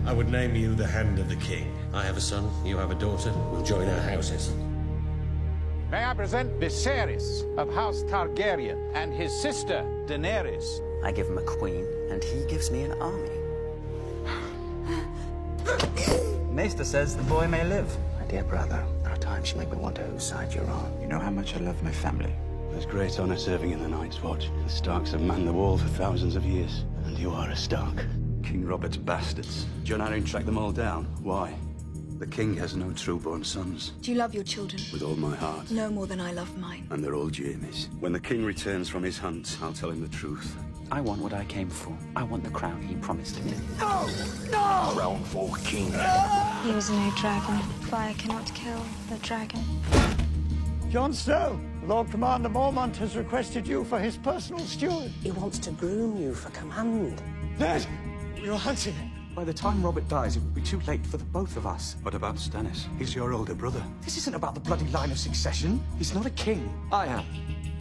I would name you the Hand of the King. I have a son, you have a daughter. We'll join our houses. May I present Viserys of House Targaryen and his sister, Daenerys. I give him a queen, and he gives me an army. Maester says the boy may live. My dear brother, there are times you make me wonder whose side you're on. You know how much I love my family. There's great honor serving in the Night's Watch. The Starks have manned the wall for thousands of years, and you are a Stark. King Robert's bastards. Jon Arryn tracked them all down. Why? The king has no true-born sons. Do you love your children? With all my heart. No more than I love mine. And they're all Jaime's. When the king returns from his hunt, I'll tell him the truth. I want what I came for. I want the crown he promised me. No! No! Crown for king. He was no dragon. Fire cannot kill the dragon. Jon Snow, Lord Commander Mormont has requested you for his personal steward. He wants to groom you for command. Ned, you're hunting. By the time Robert dies, it will be too late for the both of us. What about Stannis? He's your older brother. This isn't about the bloody line of succession. He's not a king. I am.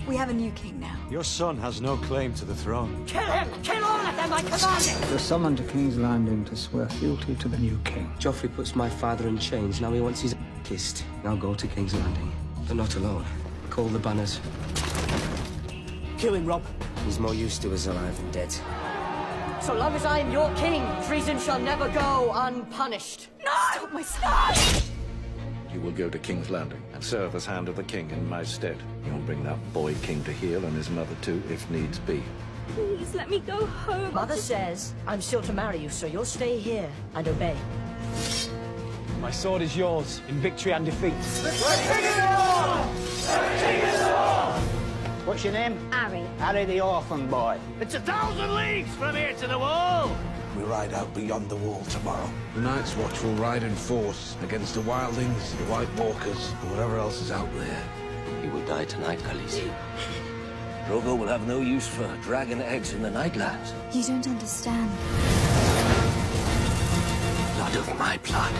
We have a new king now. Your son has no claim to the throne. Kill him! Kill all of them, I command it! You're summoned to King's Landing to swear fealty to the new king. Joffrey puts my father in chains. Now he wants his kissed. Now go to King's Landing. But not alone. Call the banners. Kill him, Rob. He's more used to us alive than dead. So long as I am your king, treason shall never go unpunished. No! Stop my son! You will go to King's Landing and serve as Hand of the King in my stead. You'll bring that boy king to heel and his mother too, if needs be. Please let me go home. Mother says I'm still to marry you, so you'll stay here and obey. My sword is yours, in victory and defeat. What's your name? Harry. Harry the orphan boy. It's 1,000 leagues from here to the wall. We ride out beyond the wall tomorrow. The Night's Watch will ride in force against the Wildlings, the White Walkers, and whatever else is out there. You will die tonight, Khaleesi. Drogo will have no use for dragon eggs in the Nightlands. You don't understand. Blood of my blood.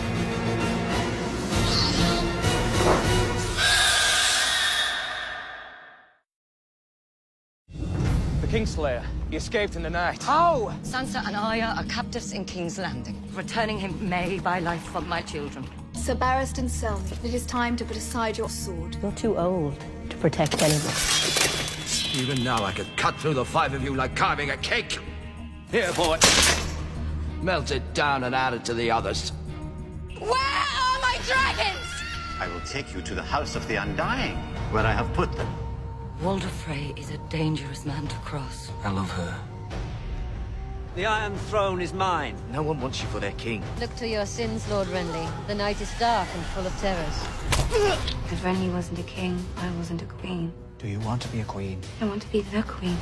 The Kingslayer. He escaped in the night. How? Sansa and Arya are captives in King's Landing. Returning him may buy life from my children. Sir Barristan Selmy, it is time to put aside your sword. You're too old to protect anyone. Even now I could cut through the five of you like carving a cake. Here, boy. Melt it down and add it to the others. Where are my dragons? I will take you to the House of the Undying, where I have put them. Walder Frey is a dangerous man to cross. I love her. The Iron Throne is mine. No one wants you for their king. Look to your sins, Lord Renly. The night is dark and full of terrors. If Renly wasn't a king, I wasn't a queen. Do you want to be a queen? I want to be the queen.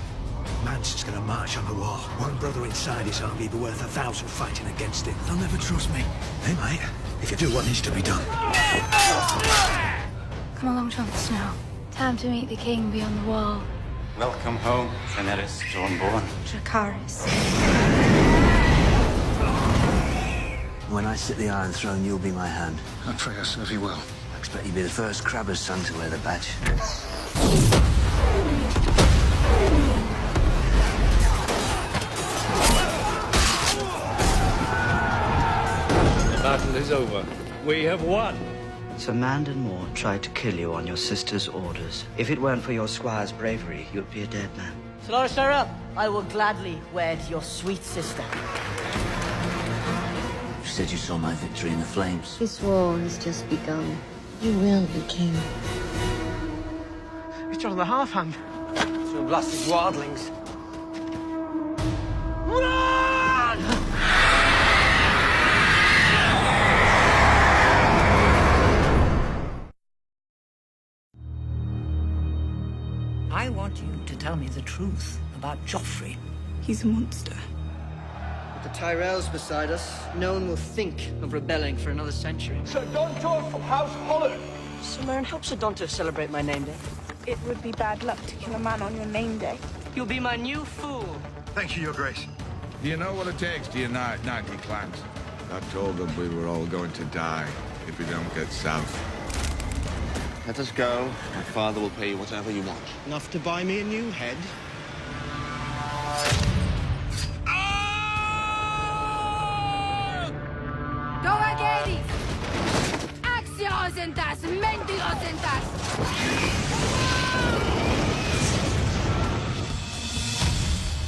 Mance is gonna march on the wall. One brother inside his army be worth 1,000 fighting against him. They'll never trust me. Hey, mate, if you do what needs to be done. Come along, Jon Snow. Time to meet the king beyond the wall. Welcome home, Daenerys Stormborn. Dracarys. When I sit the Iron Throne, you'll be my hand. Atreus, serve you well. I expect you'll be the first Crabber's son to wear the badge. The battle is over. We have won. Sir Mandon Moore tried to kill you on your sister's orders. If it weren't for your squire's bravery, you'd be a dead man. Sir Sarah, I will gladly wed your sweet sister. You said you saw my victory in the flames. This war has just begun. You will be king. It's Jon the Half-Hand. So blasted wildlings. Run! I want you to tell me the truth about Joffrey. He's a monster. With the Tyrells beside us, no one will think of rebelling for another century. Sir Dontor from House Holland. Sir Meryn, help Sir Dontor celebrate my name day. It would be bad luck to kill a man on your name day. You'll be my new fool. Thank you, Your Grace. Do you know what it takes to unite 90 clans? I told them we were all going to die if we don't get south. Let us go. My father will pay you whatever you want. Enough to buy me a new head? inocentas! Mentirocentas!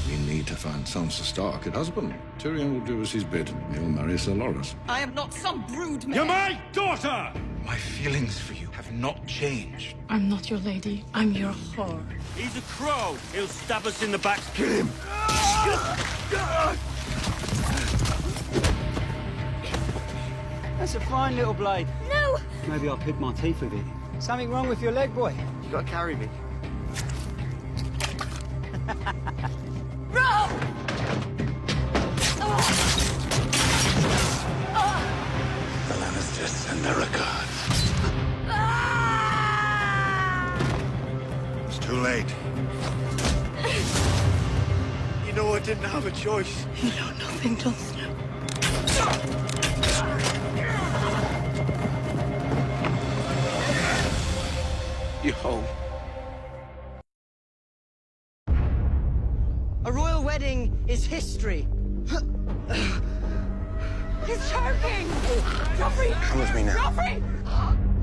We need to find Sansa Stark, her husband. Tyrion will do as he's bid. He'll marry Sir Loras. I am not some brood man. You're my daughter! My feelings for you have not changed. I'm not your lady. I'm your whore. He's a crow. He'll stab us in the back. Kill him! That's a fine little blade. No! Maybe I'll pick my teeth with it. Something wrong with your leg, boy? You gotta carry me. Rob! The Lannisters send their regards. It's too late. You know I didn't have a choice. You know nothing, Jon Snow. You home. A royal wedding is history. He's choking! Joffrey! Come with me now. Joffrey!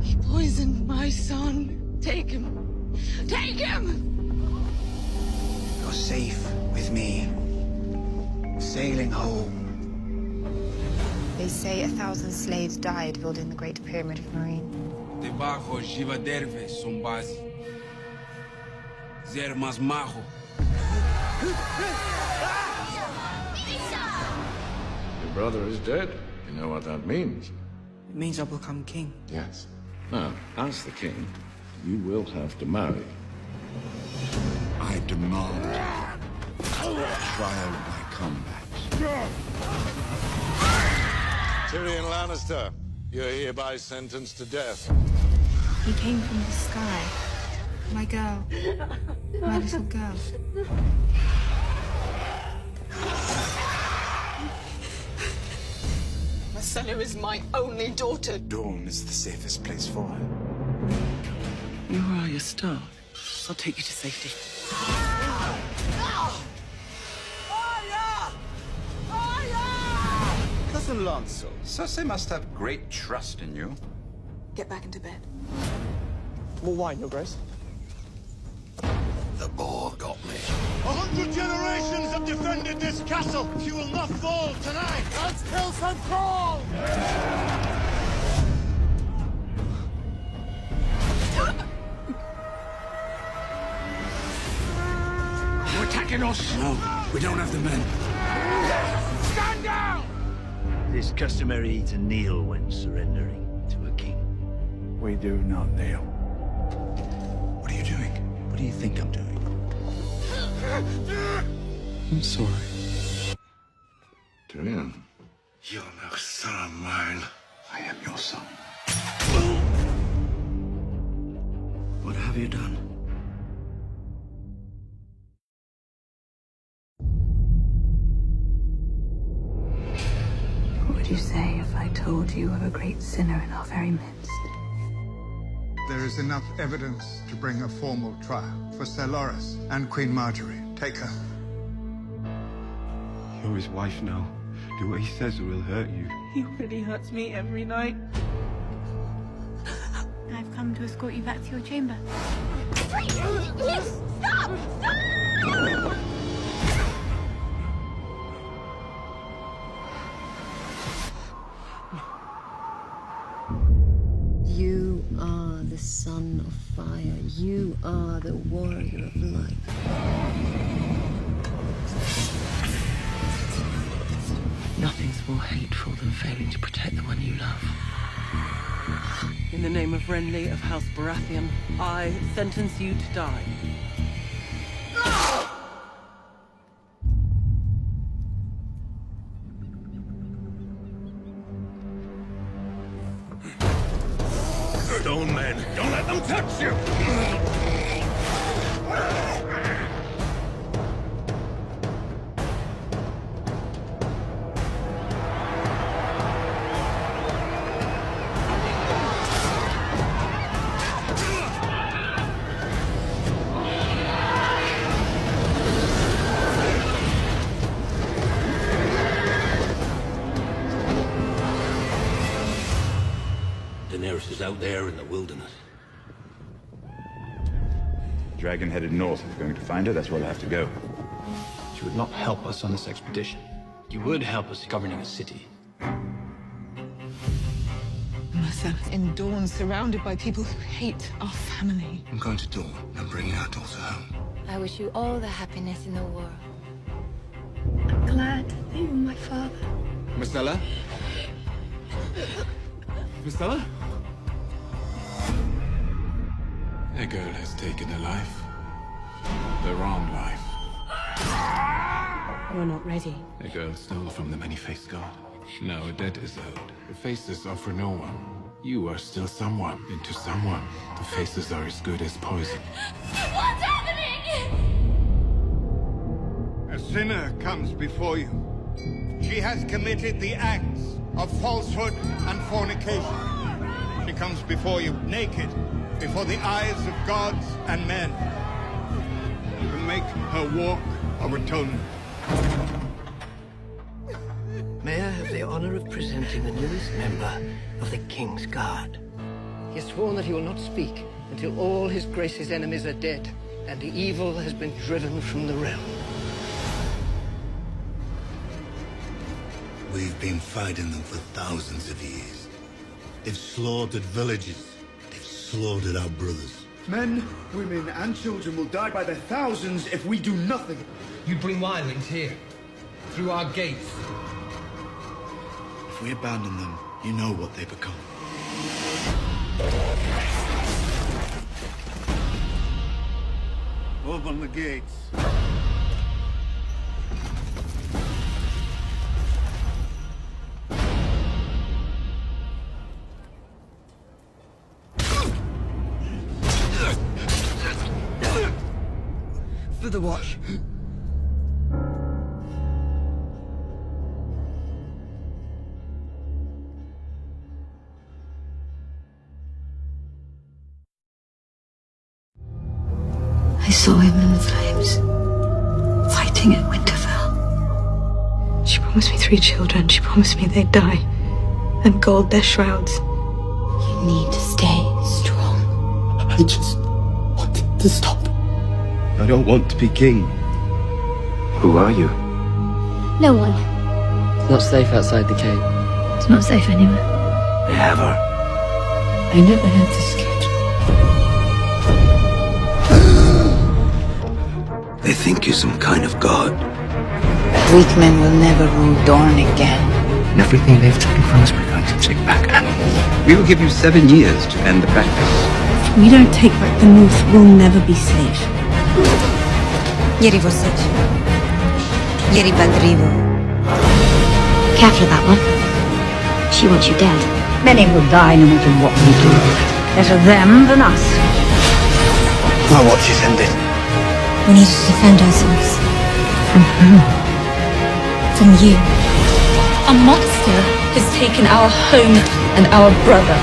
He poisoned my son. Take him. Take him! You're safe with me. Sailing home. They say 1,000 slaves died building the Great Pyramid of Marine. Debajo Jiva Derve Sombazi. Zer Masmajo. Your brother is dead. You know what that means? It means I'll become king. Yes. Now, as the king, you will have to marry. I demand trial by combat. Tyrion Lannister, you're hereby sentenced to death. He came from the sky. My girl. My little girl. Marcella is my only daughter. Dawn is the safest place for her. You are Arya Stark. I'll take you to safety. Cousin Lancel. Cersei must have great trust in you. Get back into bed. More wine, Your Grace. The boar got me. 100 generations have defended this castle. She will not fall tonight. Let's kill some troll! You attacking us? No, we don't have the men. Stand down! It is customary to kneel when surrendering to a king. We do not kneel. What are you doing? What do you think I'm doing? I'm sorry. Tyrion. You're no son of mine. I am your son. What have you done? What would you say if I told you of a great sinner in our very midst? There is enough evidence to bring a formal trial for Sir Loras and Queen Marjorie. Take her. You're his wife now. Do what he says or he'll hurt you. He really hurts me every night. I've come to escort you back to your chamber. Stop! You are the son of fire. You are the warrior of light. Nothing's more hateful than failing to protect the one you love. In the name of Renly of House Baratheon, I sentence you to die. Stone men, don't let them touch you! Daenerys is out there in the wilderness. Dragon headed north. If we're going to find her, that's where we'll have to go. She would not help us on this expedition. You would help us governing a city. Mother, in Dawn, surrounded by people who hate our family. I'm going to Dawn and bringing our daughter home. I wish you all the happiness in the world. I'm glad that you're my father. Miss Stella? Miss Stella? A girl has taken a life. The wrong life. You're not ready. A girl stole from the many-faced god. Now a debt is owed. The faces are for no one. You are still someone. And to someone, the faces are as good as poison. What's happening? A sinner comes before you. She has committed the acts of falsehood and fornication. She comes before you naked, before the eyes of gods and men, to make her walk of atonement. May I have the honor of presenting the newest member of the King's Guard? He has sworn that he will not speak until all his grace's enemies are dead and the evil has been driven from the realm. We've been fighting them for thousands of years. They've slaughtered villages. They've slaughtered our brothers. Men, women, and children will die by the thousands if we do nothing. You bring wildlings here, through our gates. If we abandon them, you know what they become. Open the gates. For the watch. I saw him in the flames, fighting at Winterfell. She promised me 3 children. She promised me they'd die and gold their shrouds. You need to stay strong. I just want it to stop. I don't want to be king. Who are you? No one. It's not safe outside the cave. It's not safe anywhere. They have her. I never had this kid. They think you're some kind of god. Weak men will never rule Dorne again. And everything they've taken from us, we're going to take back. We will give you 7 years to end the practice. If we don't take back the North, we'll never be safe. Yeri Vosage. Yeri Baldrivo. Careful of that one. She wants you dead. Many will die no matter what we do. Better them than us. My watch is ended. We need to defend ourselves. From who? From you. A monster has taken our home and our brother.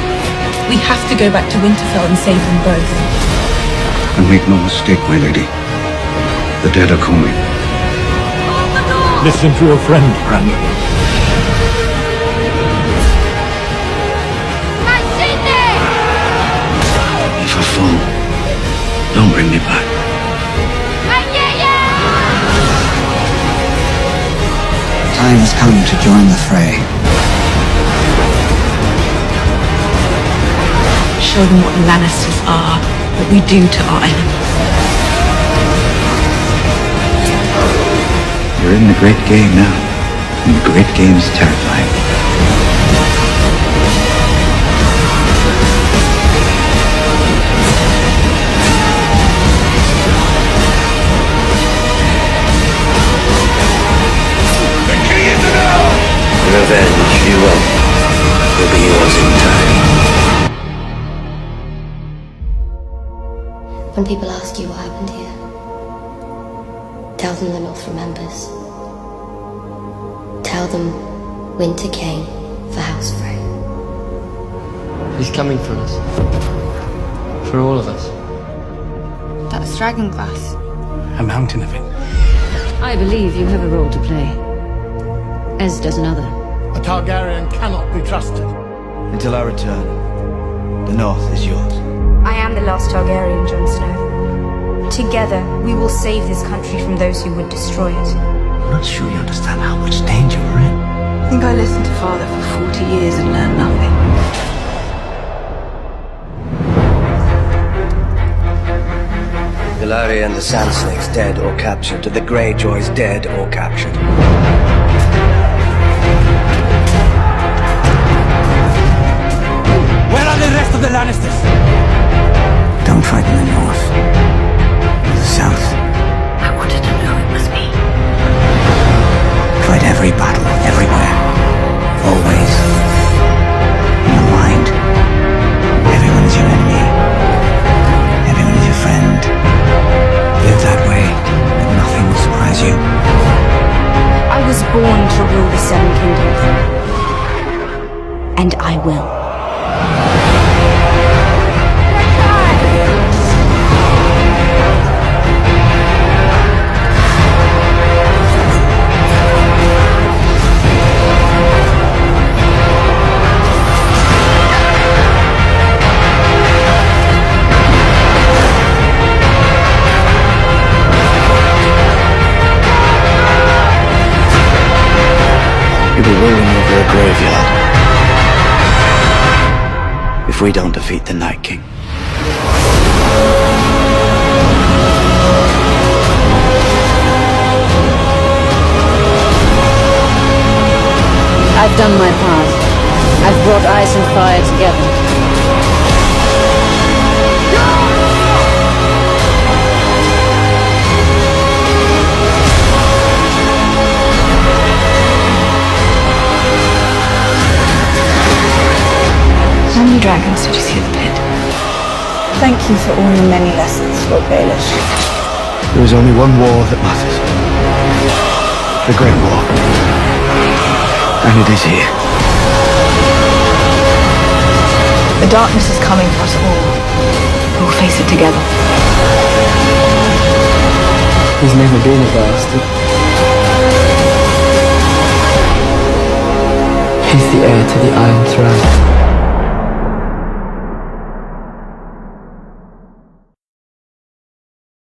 We have to go back to Winterfell and save them both. And make no mistake, my lady. The dead are coming. Listen to your friend, Brandon. If I fall, don't bring me back. Time has come to join the fray. Show them what Lannisters are, what we do to our enemies. You're in the great game now, and the great game is terrifying. Revenge, you will be yours in time. When people ask you what happened here, tell them the North remembers. Tell them winter came for House Frey. He's coming for us. For all of us. That's dragonglass. A mountain of it. I believe you have a role to play, as does another. A Targaryen cannot be trusted. Until I return, The North is yours. I am the last Targaryen, Jon Snow. Together, we will save this country from those who would destroy it. I'm not sure you understand how much danger we're in. I think I listened to Father for 40 years and learned nothing. Ilaria and the Sand Snakes dead or captured. The Greyjoys dead or captured. Where are the rest of the Lannisters? Don't fight in the North. Or the South. I wanted to know it was me. Fight every battle, everywhere. Always. In the mind. Everyone is your enemy. Everyone is your friend. Live that way, and nothing will surprise you. I was born to rule the Seven Kingdoms. And I will. You'll be rolling over a graveyard if we don't defeat the Night King. I've done my part. I've brought ice and fire together. How many dragons did you see at the pit? Thank you for all your many lessons, Lord Baelish. There is only one war that matters. The Great War. And it is here. The darkness is coming for us all. We will face it together. He's never been a bastard. He's the heir to the Iron Throne.